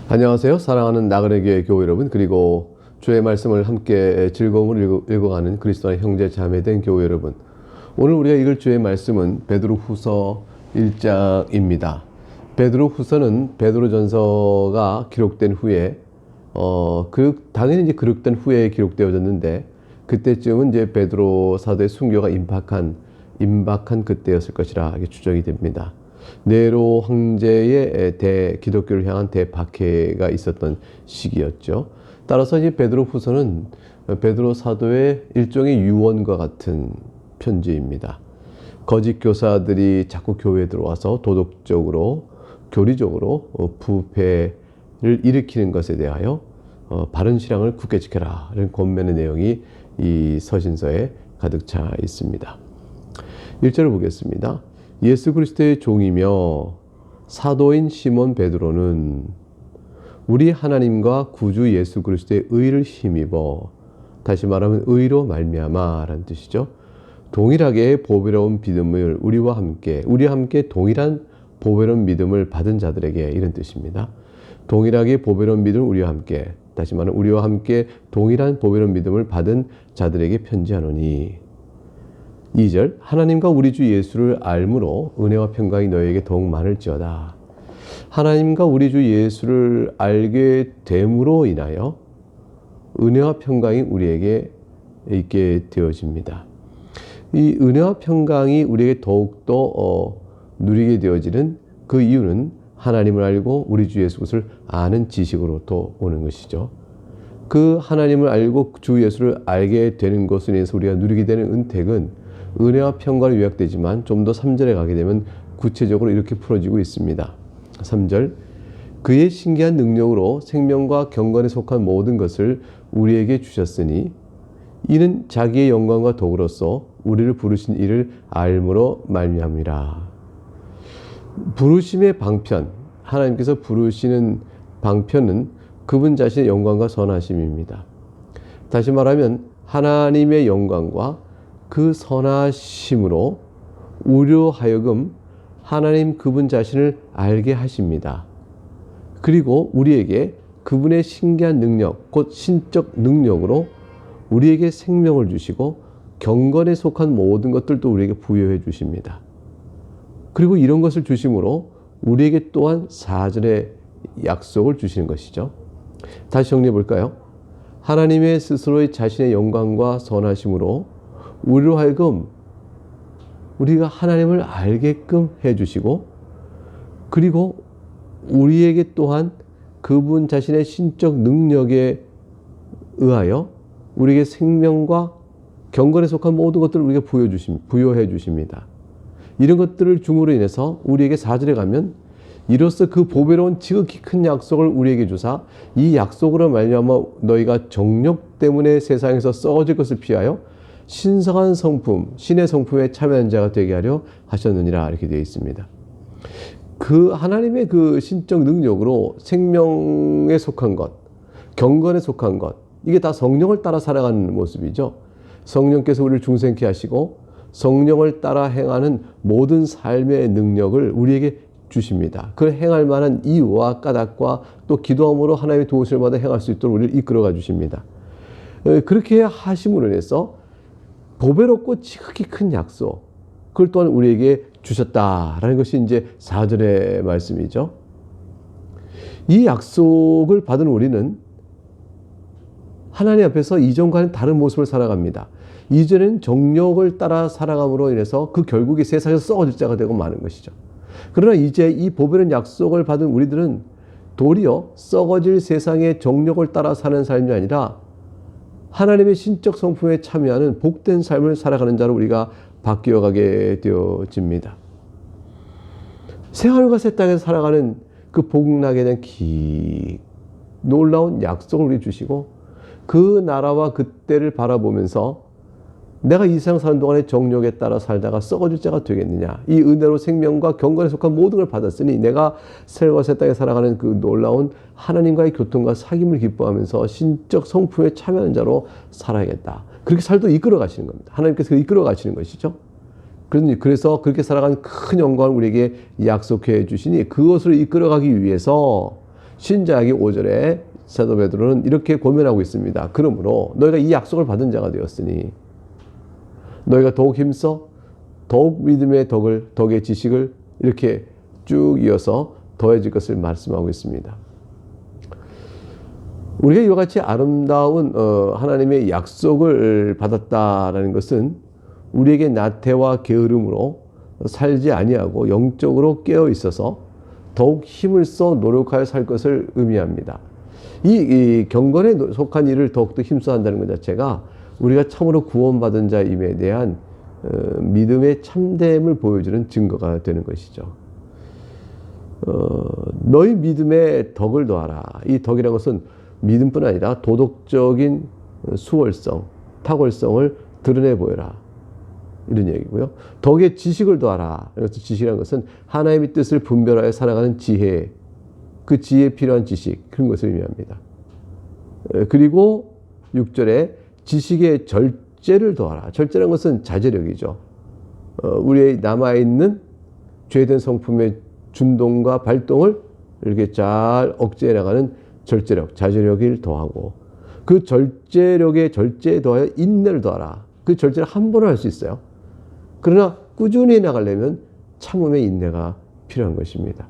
안녕하세요. 사랑하는 나그네 교회 교우 여러분, 그리고 주의 말씀을 함께 즐거움을 읽어가는 그리스도 안의 형제 자매된 교우 여러분, 오늘 우리가 읽을 주의 말씀은 베드로후서 1장입니다. 베드로후서는 베드로전서가 기록된 후에 당연히 이제 기록된 후에 기록되어졌는데, 그때쯤은 이제 베드로 사도의 순교가 임박한 그때였을 것이라 추정이 됩니다. 네로 황제의 기독교를 향한 대박해가 있었던 시기였죠. 따라서 이제 베드로후서는 베드로 사도의 일종의 유언과 같은 편지입니다. 거짓 교사들이 자꾸 교회에 들어와서 도덕적으로, 교리적으로 부패를 일으키는 것에 대하여 바른 신앙을 굳게 지켜라 이런 권면의 내용이 이 서신서에 가득 차 있습니다. 1절을 보겠습니다. 예수 그리스도의 종이며 사도인 시몬 베드로는 우리 하나님과 구주 예수 그리스도의 의를 힘입어, 다시 말하면 의로 말미암아 라는 뜻이죠. 동일하게 보배로운 믿음을 우리와 함께 동일한 보배로운 믿음을 받은 자들에게, 이런 뜻입니다. 동일하게 보배로운 믿음을 우리와 함께, 다시 말하면 우리와 함께 동일한 보배로운 믿음을 받은 자들에게 편지하노니. 2절, 하나님과 우리 주 예수를 알므로 은혜와 평강이 너희에게 더욱 많을지어다. 하나님과 우리 주 예수를 알게 됨으로 인하여 은혜와 평강이 우리에게 있게 되어집니다. 이 은혜와 평강이 우리에게 더욱더 누리게 되어지는 그 이유는 하나님을 알고 우리 주 예수 그리스도를 아는 지식으로 또 오는 것이죠. 그 하나님을 알고 주 예수를 알게 되는 것으로 인해서 우리가 누리게 되는 은택은 은혜와 평강을 요약되지만, 좀 더 3절에 가게 되면 구체적으로 이렇게 풀어지고 있습니다. 3절, 그의 신기한 능력으로 생명과 경건에 속한 모든 것을 우리에게 주셨으니 이는 자기의 영광과 덕으로서 우리를 부르신 이를 알므로 말미암이라. 부르심의 방편, 하나님께서 부르시는 방편은 그분 자신의 영광과 선하심입니다. 다시 말하면 하나님의 영광과 그 선하심으로 우리로 하여금 하나님 그분 자신을 알게 하십니다. 그리고 우리에게 그분의 신기한 능력, 곧 신적 능력으로 우리에게 생명을 주시고 경건에 속한 모든 것들도 우리에게 부여해 주십니다. 그리고 이런 것을 주심으로 우리에게 또한 4절의 약속을 주시는 것이죠. 다시 정리해 볼까요? 하나님의 스스로의 자신의 영광과 선하심으로 우리로 하여금 우리가 하나님을 알게끔 해주시고, 그리고 우리에게 또한 그분 자신의 신적 능력에 의하여 우리에게 생명과 경건에 속한 모든 것들을 우리에게 부여해 주십니다. 이런 것들을 줌으로 인해서 우리에게 4절에 가면 이로써 그 보배로운 지극히 큰 약속을 우리에게 주사 이 약속으로 말미암아 너희가 정욕 때문에 세상에서 썩어질 것을 피하여 신성한 성품, 신의 성품에 참여한 자가 되게 하려 하셨느니라, 이렇게 되어 있습니다. 그 하나님의 그 신적 능력으로 생명에 속한 것, 경건에 속한 것, 이게 다 성령을 따라 살아가는 모습이죠. 성령께서 우리를 중생케 하시고 성령을 따라 행하는 모든 삶의 능력을 우리에게 주십니다. 그 행할 만한 이유와 까닭과 또 기도함으로 하나님의 도우심을 받아 행할 수 있도록 우리를 이끌어가 주십니다. 그렇게 하심으로 인해서 보배롭고 지극히 큰 약속, 그걸 또한 우리에게 주셨다라는 것이 이제 4절의 말씀이죠. 이 약속을 받은 우리는 하나님 앞에서 이전과는 다른 모습을 살아갑니다. 이전엔 정욕을 따라 살아감으로 인해서 그 결국에 세상에서 썩어질 자가 되고 마는 것이죠. 그러나 이제 이 보배로운 약속을 받은 우리들은 도리어 썩어질 세상의 정욕을 따라 사는 삶이 아니라 하나님의 신적 성품에 참여하는 복된 삶을 살아가는 자로 우리가 바뀌어가게 되어집니다. 생활과 새 땅에서 살아가는 그 복락에 대한 놀라운 약속을 우리 주시고, 그 나라와 그때를 바라보면서 내가 이 세상 사는 동안에 정욕에 따라 살다가 썩어질 자가 되겠느냐, 이 은혜로 생명과 경건에 속한 모든 걸 받았으니 내가 생활과 새 땅에 살아가는 그 놀라운 하나님과의 교통과 사귐을 기뻐하면서 신적 성품에 참여하는 자로 살아야겠다. 그렇게 살도 이끌어 가시는 겁니다. 하나님께서 이끌어 가시는 것이죠. 그래서 그렇게 살아가는 큰 영광을 우리에게 약속해 주시니 그것을 이끌어 가기 위해서 신자하기 5절에 사도 베드로는 이렇게 고면하고 있습니다. 그러므로 너희가 이 약속을 받은 자가 되었으니 너희가 더욱 힘써 더욱 믿음의 덕의 지식을 이렇게 쭉 이어서 더해질 것을 말씀하고 있습니다. 우리가 이와 같이 아름다운 하나님의 약속을 받았다라는 것은 우리에게 나태와 게으름으로 살지 아니하고 영적으로 깨어 있어서 더욱 힘을 써 노력하여 살 것을 의미합니다. 이 경건에 속한 일을 더욱더 힘써 한다는 것 자체가 우리가 참으로 구원받은 자임에 대한 믿음의 참됨을 보여주는 증거가 되는 것이죠. 너희 믿음의 덕을 더하라. 이 덕이라는 것은 믿음뿐 아니라 도덕적인 수월성, 탁월성을 드러내 보여라. 이런 얘기고요. 덕의 지식을 더하라. 그래서 지식이라는 것은 하나님의 뜻을 분별하여 살아가는 지혜, 그 지혜에 필요한 지식, 그런 것을 의미합니다. 그리고 6절에 지식의 절제를 더하라. 절제라는 것은 자제력이죠. 우리의 남아있는 죄된 성품의 준동과 발동을 이렇게 잘 억제해 나가는 절제력, 자제력을 더하고 그 절제력에 절제에 더하여 인내를 더하라. 그 절제를 한 번은 할 수 있어요. 그러나 꾸준히 나가려면 참음의 인내가 필요한 것입니다.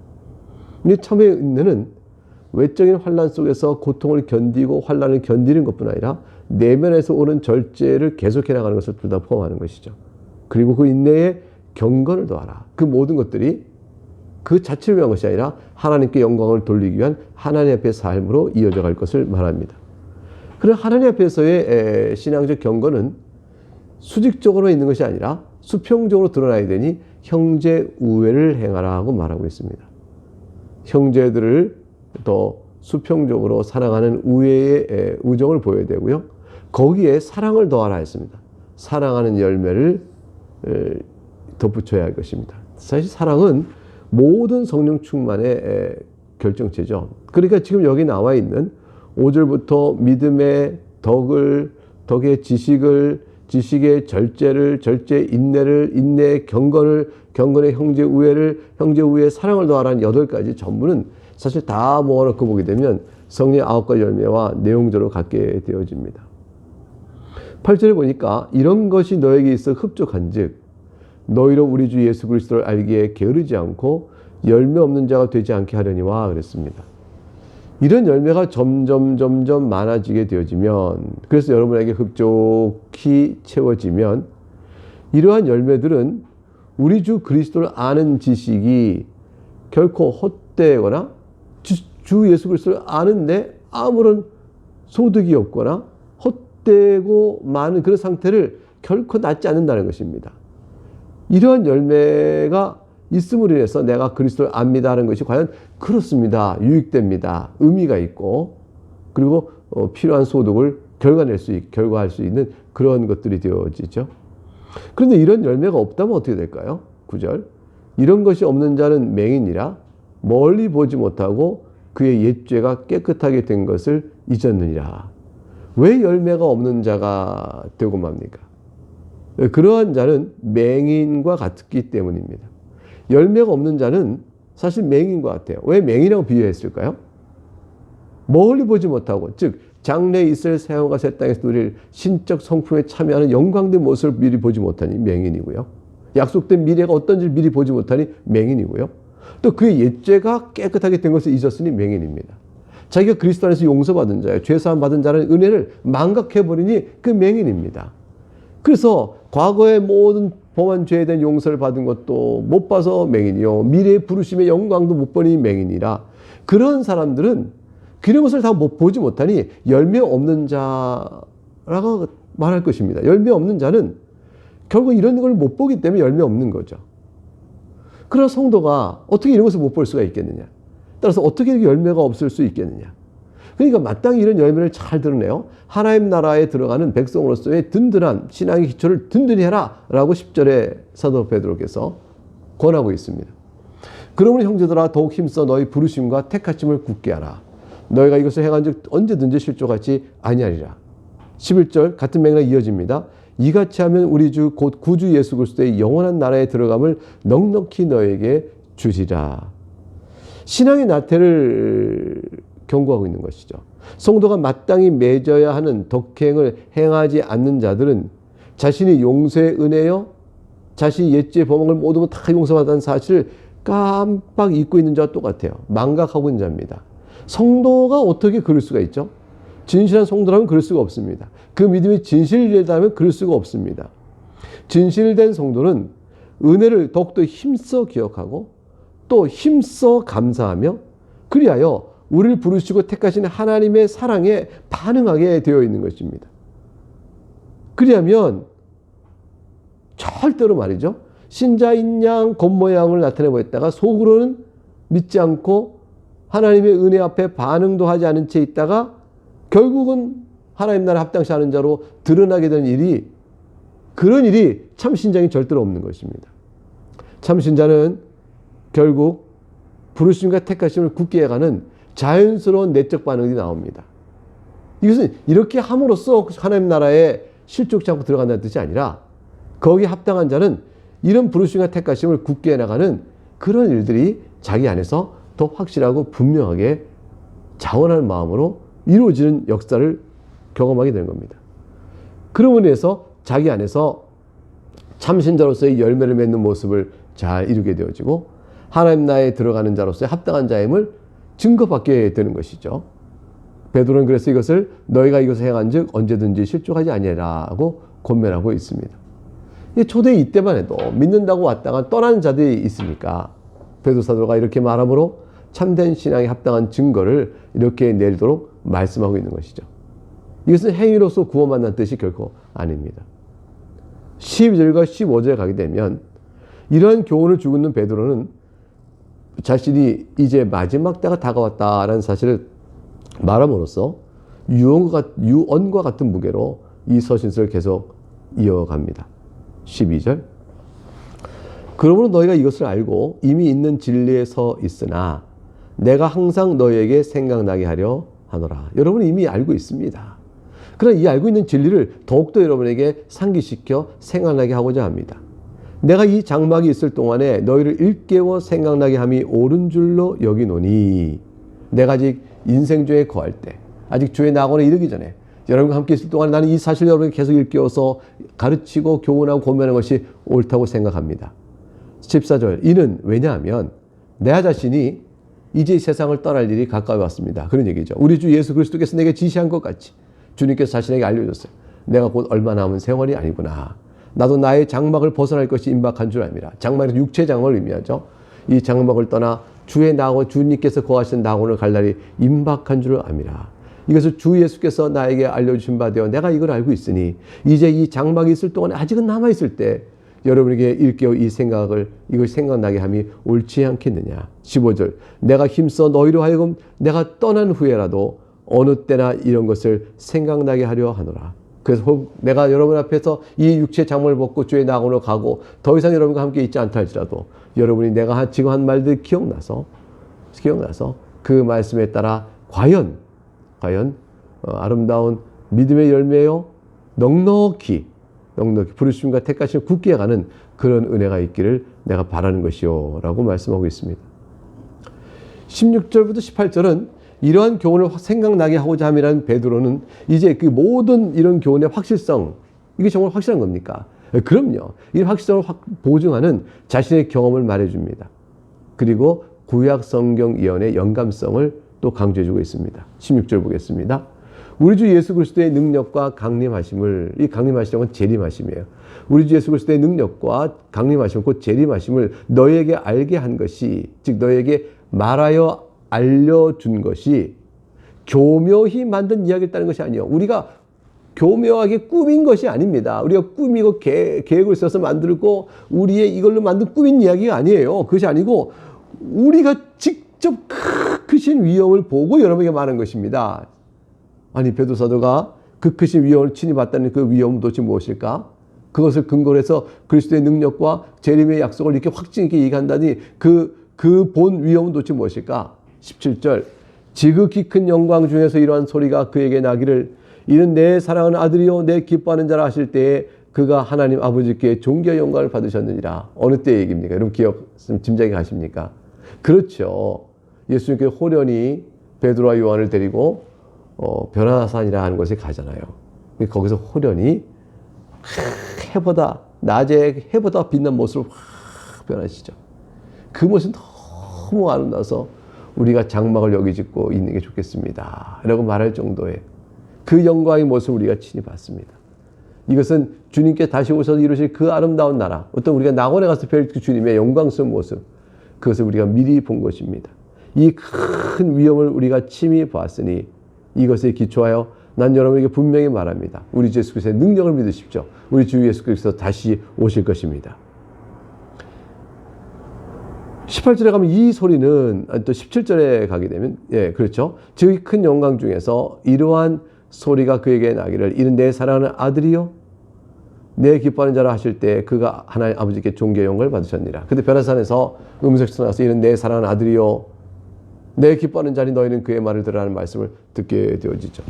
이 참음의 인내는 외적인 환난 속에서 고통을 견디고 환난을 견디는 것뿐 아니라 내면에서 오는 절제를 계속해 나가는 것을 둘 다 포함하는 것이죠. 그리고 그 인내에 경건을 더하라. 그 모든 것들이 그 자체를 위한 것이 아니라 하나님께 영광을 돌리기 위한 하나님 앞의 삶으로 이어져 갈 것을 말합니다. 그런 하나님 앞에서의 신앙적 경건은 수직적으로 있는 것이 아니라 수평적으로 드러나야 되니 형제 우애를 행하라 하고 말하고 있습니다. 형제들을 더 수평적으로 사랑하는 우애의 우정을 보여야 되고요. 거기에 사랑을 더하라 했습니다. 사랑하는 열매를 덧붙여야 할 것입니다. 사실 사랑은 모든 성령 충만의 결정체죠. 그러니까 지금 여기 나와 있는 5절부터 믿음의 덕의 지식의 절제를, 절제의 인내를, 인내의 경건을, 경건의 형제 우애를, 형제 우애의 사랑을 더하라는 8가지 전부는 사실 다 모아놓고 보게 되면 성령의 9가지 열매와 내용적으로 갖게 되어집니다. 8절에 보니까 이런 것이 너에게 있어 흡족한 즉 너희로 우리 주 예수 그리스도를 알기에 게으르지 않고 열매 없는 자가 되지 않게 하려니와 그랬습니다. 이런 열매가 점점 많아지게 되어지면, 그래서 여러분에게 흡족히 채워지면 이러한 열매들은 우리 주 그리스도를 아는 지식이 결코 헛되거나 주 예수 그리스도를 아는데 아무런 소득이 없거나 헛되고 많은 그런 상태를 결코 낳지 않는다는 것입니다. 이러한 열매가 있음으로 인해서 내가 그리스도를 압니다 하는 것이 과연 그렇습니다. 유익됩니다. 의미가 있고 그리고 필요한 소득을 결과할 수 있는 그런 것들이 되어지죠. 그런데 이런 열매가 없다면 어떻게 될까요? 9절 이런 것이 없는 자는 맹인이라 멀리 보지 못하고 그의 옛죄가 깨끗하게 된 것을 잊었느니라. 왜 열매가 없는 자가 되고 맙니까? 그러한 자는 맹인과 같기 때문입니다. 열매가 없는 자는 사실 맹인과 같아요. 왜 맹인이라고 비유했을까요? 멀리 보지 못하고, 즉 장래에 있을 새 하늘과 새 땅에서 누릴 신적 성품에 참여하는 영광된 모습을 미리 보지 못하니 맹인이고요. 약속된 미래가 어떤지 미리 보지 못하니 맹인이고요. 또 그의 옛죄가 깨끗하게 된 것을 잊었으니 맹인입니다. 자기가 그리스도 안에서 용서받은 자예요. 죄사함 받은 자라는 은혜를 망각해버리니 그 맹인입니다. 그래서 과거의 모든 범한 죄에 대한 용서를 받은 것도 못 봐서 맹인이요, 미래의 부르심의 영광도 못 보니 맹인이라, 그런 사람들은 그런 것을 다 보지 못하니 열매 없는 자라고 말할 것입니다. 열매 없는 자는 결국 이런 걸 못 보기 때문에 열매 없는 거죠. 그러나 성도가 어떻게 이런 것을 못 볼 수가 있겠느냐? 따라서 어떻게 열매가 없을 수 있겠느냐? 그러니까 마땅히 이런 열매를 잘 드러내요. 하나님 나라에 들어가는 백성으로서의 든든한 신앙의 기초를 든든히 해라 라고 10절에 사도 베드로께서 권하고 있습니다. 그러므로 형제들아 더욱 힘써 너희 부르심과 택하심을 굳게 하라. 너희가 이것을 행한 즉 언제든지 실족하지 아니하리라. 11절 같은 맥락 이어집니다. 이같이 하면 우리 주 곧 구주 예수 그리스도의 영원한 나라에 들어감을 넉넉히 너에게 주리라. 신앙의 나태를 경고하고 있는 것이죠. 성도가 마땅히 맺어야 하는 덕행을 행하지 않는 자들은 자신이 용서의 은혜요, 자신이 옛죄 범한 걸 모든 거 다 용서받았다는 사실을 깜빡 잊고 있는 자와 똑같아요. 망각하고 있는 자입니다. 성도가 어떻게 그럴 수가 있죠? 진실한 성도라면 그럴 수가 없습니다. 그 믿음이 진실되다면 그럴 수가 없습니다. 진실된 성도는 은혜를 더욱더 힘써 기억하고 또 힘써 감사하며 그리하여 우리를 부르시고 택하신 하나님의 사랑에 반응하게 되어 있는 것입니다. 그리하면 절대로 말이죠. 신자인 양 겉모양을 나타내 보였다가 속으로는 믿지 않고 하나님의 은혜 앞에 반응도 하지 않은 채 있다가 결국은 하나님 나라에 합당치 않은 자로 드러나게 되는 일이, 그런 일이 참신자에게 절대로 없는 것입니다. 참신자는 결국 부르심과 택하심을 굳게 해가는 자연스러운 내적 반응이 나옵니다. 이것은 이렇게 함으로써 하나님 나라에 실족치 않고 들어간다는 뜻이 아니라 거기에 합당한 자는 이런 부르심과 택하심을 굳게 해나가는 그런 일들이 자기 안에서 더 확실하고 분명하게 자원하는 마음으로 이루어지는 역사를 경험하게 되는 겁니다. 그러므로 인해서 자기 안에서 참신자로서의 열매를 맺는 모습을 잘 이루게 되어지고 하나님 나라에 들어가는 자로서의 합당한 자임을 증거받게 되는 것이죠. 베드로는 그래서 이것을 너희가 이것을 행한 즉 언제든지 실족하지 아니하라고 권면하고 있습니다. 초대의 이때만 해도 믿는다고 왔다가 떠나는 자들이 있으니까 베드로 사도가 이렇게 말함으로 참된 신앙에 합당한 증거를 이렇게 내리도록 말씀하고 있는 것이죠. 이것은 행위로서 구원받는 뜻이 결코 아닙니다. 12절과 15절에 가게 되면 이러한 교훈을 주고 있는 베드로는 자신이 이제 마지막 때가 다가왔다라는 사실을 말함으로써 유언과 같은 무게로 이 서신서를 계속 이어갑니다. 12절 그러므로 너희가 이것을 알고 이미 있는 진리에 서 있으나 내가 항상 너희에게 생각나게 하려 하노라. 여러분은 이미 알고 있습니다. 그러나 이 알고 있는 진리를 더욱더 여러분에게 상기시켜 생각나게 하고자 합니다. 내가 이 장막이 있을 동안에 너희를 일깨워 생각나게 함이 옳은 줄로 여기노니 내가 아직 인생주에 거할 때 아직 주의 낙원에 이르기 전에 여러분과 함께 있을 동안 나는 이 사실을 여러분에게 계속 일깨워서 가르치고 교훈하고 고면하는 것이 옳다고 생각합니다. 14절 이는 왜냐하면 내 자신이 이제 이 세상을 떠날 일이 가까이 왔습니다. 그런 얘기죠. 우리 주 예수 그리스도께서 내게 지시한 것 같이 주님께서 자신에게 알려줬어요. 내가 곧 얼마 남은 세월이 아니구나. 나도 나의 장막을 벗어날 것이 임박한 줄 압니다. 장막은 육체 장막을 의미하죠. 이 장막을 떠나 주의 낙원, 주님께서 거하시는 낙원을 갈 날이 임박한 줄 압니다. 이것을 주 예수께서 나에게 알려주신 바 되어 내가 이걸 알고 있으니 이제 이 장막이 있을 동안에 아직은 남아있을 때 여러분에게 일깨워 이 생각을 이걸 생각나게 함이 옳지 않겠느냐. 15절 내가 힘써 너희로 하여금 내가 떠난 후에라도 어느 때나 이런 것을 생각나게 하려 하노라. 그래서 내가 여러분 앞에서 이 육체 장막을 벗고 주의 낙원으로 가고 더 이상 여러분과 함께 있지 않다 할지라도 여러분이 내가 지금 한 말들 기억나서 그 말씀에 따라 과연 아름다운 믿음의 열매요 넉넉히 부르심과 택하심을 굳게 해가는 그런 은혜가 있기를 내가 바라는 것이요 라고 말씀하고 있습니다. 16절부터 18절은 이러한 교훈을 생각나게 하고자 함이라는 베드로는 이제 그 모든 이런 교훈의 확실성, 이게 정말 확실한 겁니까? 그럼요. 이 확실성을 보증하는 자신의 경험을 말해줍니다. 그리고 구약 성경 예언의 영감성을 또 강조해주고 있습니다. 16절 보겠습니다. 우리 주 예수 그리스도의 능력과 강림하심을, 이 강림하시는 건 재림하심이에요. 우리 주 예수 그리스도의 능력과 강림하심, 곧 재림하심을 너희에게 알게 한 것이, 즉 너희에게 말하여 알려준 것이 교묘히 만든 이야기였다는 것이 아니에요. 우리가 교묘하게 꾸민 것이 아닙니다. 우리가 꾸미고 계획을 써서 만들고 우리의 이걸로 만든 꾸민 이야기가 아니에요. 그것이 아니고 우리가 직접 크신 위험을 보고 여러분에게 말한 것입니다. 아니 베드로 사도가 그 크신 위험을 친히 봤다는 그 위험은 도대체 무엇일까? 그것을 근거로 해서 그리스도의 능력과 재림의 약속을 이렇게 확증 있게 얘기한다니 그 본 위험은 도대체 무엇일까? 17절 지극히 큰 영광 중에서 이러한 소리가 그에게 나기를 이는 내 사랑하는 아들이요 내 기뻐하는 자라 하실 때에 그가 하나님 아버지께 존귀와 영광을 받으셨느니라. 어느 때 얘기입니까? 여러분 짐작이 가십니까? 그렇죠. 예수님께 호련히 베드로와 요한을 데리고 변화산이라 하는 곳에 가잖아요. 거기서 호련히 해보다 낮에 해보다 빛난 모습으로 확 변하시죠. 그 모습이 너무 아름다워서 우리가 장막을 여기 짓고 있는 게 좋겠습니다 라고 말할 정도의 그 영광의 모습을 우리가 친히 봤습니다. 이것은 주님께 다시 오셔서 이루실 그 아름다운 나라, 어떤 우리가 낙원에 가서 뵐 그 주님의 영광스러운 모습, 그것을 우리가 미리 본 것입니다. 이 큰 위험을 우리가 친히 보았으니 이것에 기초하여 난 여러분에게 분명히 말합니다. 우리 주 예수 그리스도의 능력을 믿으십시오. 우리 주 예수 그리스도 다시 오실 것입니다. 18절에 가면 이 소리는, 또 17절에 가게 되면, 예, 그렇죠. 즉 큰 영광 중에서 이러한 소리가 그에게 나기를 이는 내 사랑하는 아들이요 내 기뻐하는 자라 하실 때 그가 하나님 아버지께 존귀의 영광을 받으셨니라. 근데 변화산에서 음성에서 나와서 이는 내 사랑하는 아들이요 내 기뻐하는 자니 너희는 그의 말을 들으라는 말씀을 듣게 되어지죠.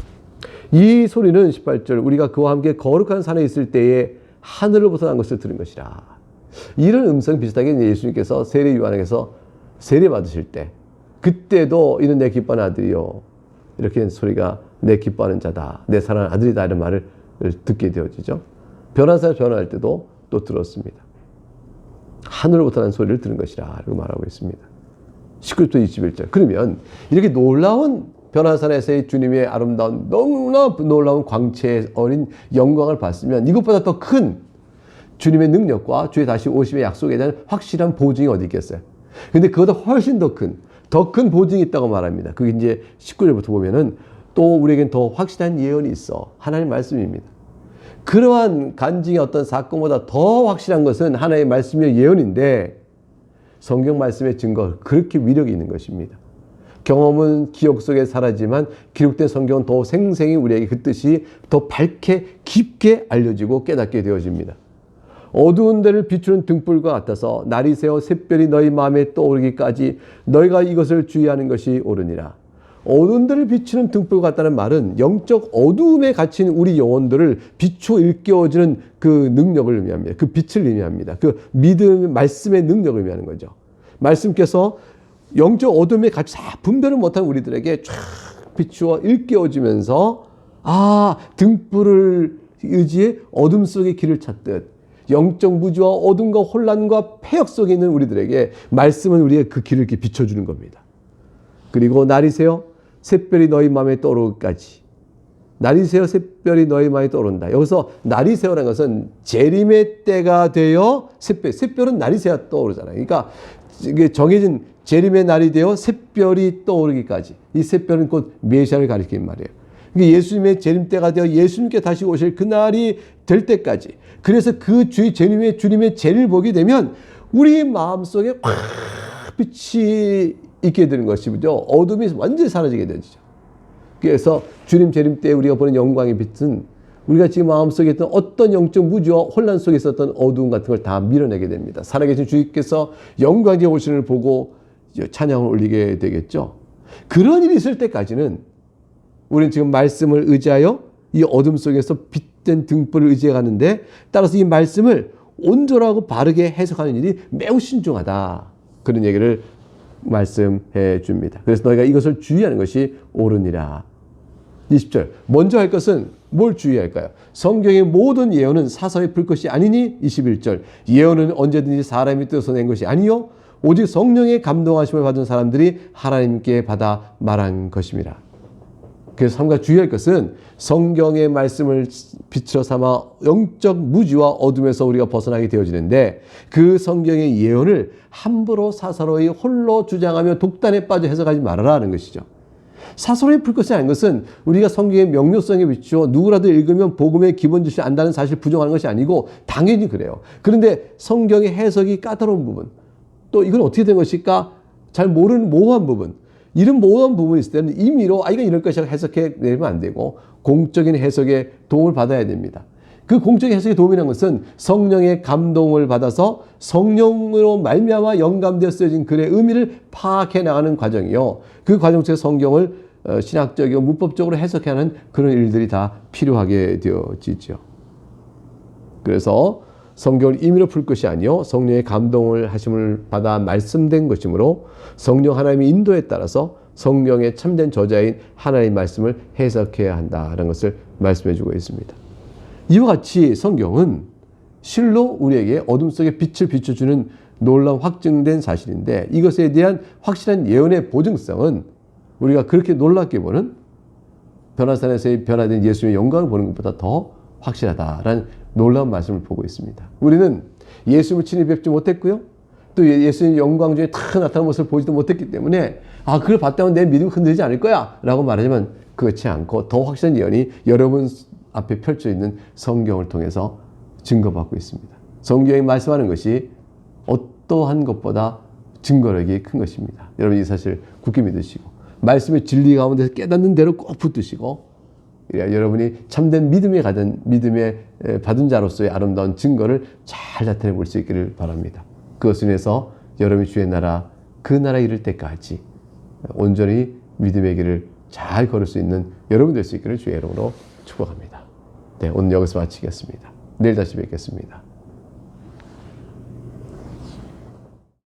이 소리는 18절 우리가 그와 함께 거룩한 산에 있을 때에 하늘로부터 난 것을 들은 것이라. 이런 음성 비슷하게 예수님께서 세례 요한에게서 세례 받으실 때 그때도 이는 내 기뻐하는 아들이요 이렇게 소리가 내 기뻐하는 자다 내 사랑하는 아들이다 이런 말을 듣게 되어지죠. 변화산에 변화할 때도 또 들었습니다. 하늘로부터 난 소리를 들은 것이라 라고 말하고 있습니다. 19절 21절 그러면 이렇게 놀라운 변화산에서의 주님의 아름다운 너무나 놀라운 광채에 어린 영광을 봤으면 이것보다 더 큰 주님의 능력과 주의 다시 오심의 약속에 대한 확실한 보증이 어디 있겠어요. 근데 그보다 훨씬 더 큰 보증이 있다고 말합니다. 그게 이제 19절부터 보면은 또 우리에겐 더 확실한 예언이 있어. 하나님의 말씀입니다. 그러한 간증의 어떤 사건보다 더 확실한 것은 하나님의 말씀의 예언인데 성경 말씀의 증거가 그렇게 위력이 있는 것입니다. 경험은 기억 속에 사라지만 기록된 성경은 더 생생히 우리에게 그 뜻이 더 밝게 깊게 알려지고 깨닫게 되어집니다. 어두운 데를 비추는 등불과 같아서 날이 새어 샛별이 너희 마음에 떠오르기까지 너희가 이것을 주의하는 것이 옳으니라. 어두운 데를 비추는 등불 같다는 말은 영적 어두움에 갇힌 우리 영혼들을 비추어 일깨워주는 그 능력을 의미합니다. 그 빛을 의미합니다. 그 믿음, 말씀의 능력을 의미하는 거죠. 말씀께서 영적 어둠에 갇혀 분별을 못한 우리들에게 쫙 비추어 일깨워주면서 등불을 의지해 어둠 속의 길을 찾듯 영적 무지와 어둠과 혼란과 폐역 속에 있는 우리들에게 말씀은 우리의 그 길을 이렇게 비춰주는 겁니다. 그리고 날이 새어 샛별이 너희 마음에 떠오르기까지 날이 새어 샛별이 너희 마음에 떠오른다. 여기서 날이 새어라는 것은 재림의 때가 되어 샛별은 날이 새어 떠오르잖아요. 그러니까 이게 정해진 재림의 날이 되어 샛별이 떠오르기까지 이 샛별은 곧 메시아를 가리키는 말이에요. 예수님의 재림 때가 되어 예수님께 다시 오실 그 날이 될 때까지 그래서 그 주님의 재림을 보게 되면 우리 마음속에 확 빛이 있게 되는 것이죠. 어둠이 완전히 사라지게 되죠. 그래서 주님 재림 때 우리가 보는 영광의 빛은 우리가 지금 마음속에 있던 어떤 영적 무지와 혼란 속에 있었던 어두움 같은 걸 다 밀어내게 됩니다. 살아계신 주님께서 영광의 오신을 보고 찬양을 올리게 되겠죠. 그런 일이 있을 때까지는 우리는 지금 말씀을 의지하여 이 어둠 속에서 빛된 등불을 의지해 가는데 따라서 이 말씀을 온전하고 바르게 해석하는 일이 매우 신중하다. 그런 얘기를 말씀해 줍니다. 그래서 너희가 이것을 주의하는 것이 옳으니라. 20절 먼저 할 것은 뭘 주의할까요? 성경의 모든 예언은 사서에 풀 것이 아니니 21절 예언은 언제든지 사람이 뜻서 낸 것이 아니요 오직 성령의 감동하심을 받은 사람들이 하나님께 받아 말한 것입니다. 그래서 삼가 주의할 것은 성경의 말씀을 빛으로 삼아 영적 무지와 어둠에서 우리가 벗어나게 되어지는데 그 성경의 예언을 함부로 사사로이 홀로 주장하며 독단에 빠져 해석하지 말아라는 것이죠. 사사로이 풀 것이 아닌 것은 우리가 성경의 명료성에 비추어 누구라도 읽으면 복음의 기본 지식을 안다는 사실 부정하는 것이 아니고 당연히 그래요. 그런데 성경의 해석이 까다로운 부분 또 이건 어떻게 된 것일까 잘 모르는 모호한 부분 이런 모호한 부분이 있을 때는 임의로 이건 이럴 것이라고 해석해 내면 안 되고 공적인 해석에 도움을 받아야 됩니다. 그 공적인 해석의 도움이라는 것은 성령의 감동을 받아서 성령으로 말미암아 영감되어 쓰여진 글의 의미를 파악해 나가는 과정이요. 그 과정 속에 성경을 신학적이고 문법적으로 해석해 하는 그런 일들이 다 필요하게 되어지죠. 그래서 성경을 임의로 풀 것이 아니요 성령의 감동을 하심을 받아 말씀된 것이므로 성령 하나님의 인도에 따라서 성경의 참된 저자인 하나님의 말씀을 해석해야 한다는 것을 말씀해 주고 있습니다. 이와 같이 성경은 실로 우리에게 어둠 속에 빛을 비춰주는 놀라운 확증된 사실인데 이것에 대한 확실한 예언의 보증성은 우리가 그렇게 놀랍게 보는 변화산에서의 변화된 예수님의 영광을 보는 것보다 더 확실하다라는 놀라운 말씀을 보고 있습니다. 우리는 예수님을 친히 뵙지 못했고요. 또 예수님의 영광 중에 다 나타난 모습을 보지도 못했기 때문에 그걸 봤다면 내 믿음이 흔들리지 않을 거야 라고 말하지만 그렇지 않고 더 확실한 예언이 여러분 앞에 펼쳐 있는 성경을 통해서 증거받고 있습니다. 성경이 말씀하는 것이 어떠한 것보다 증거력이 큰 것입니다. 여러분 이 사실 굳게 믿으시고 말씀의 진리 가운데서 깨닫는 대로 꼭 붙드시고 여러분이 참된 믿음에 가든 믿음에 받은 자로서의 아름다운 증거를 잘 나타내 볼 수 있기를 바랍니다. 그것을 위해서 여러분이 주의 나라 그 나라에 이를 때까지 온전히 믿음의 길을 잘 걸을 수 있는 여러분 될 수 있기를 주의 이름으로 축복합니다. 네, 오늘 여기서 마치겠습니다. 내일 다시 뵙겠습니다.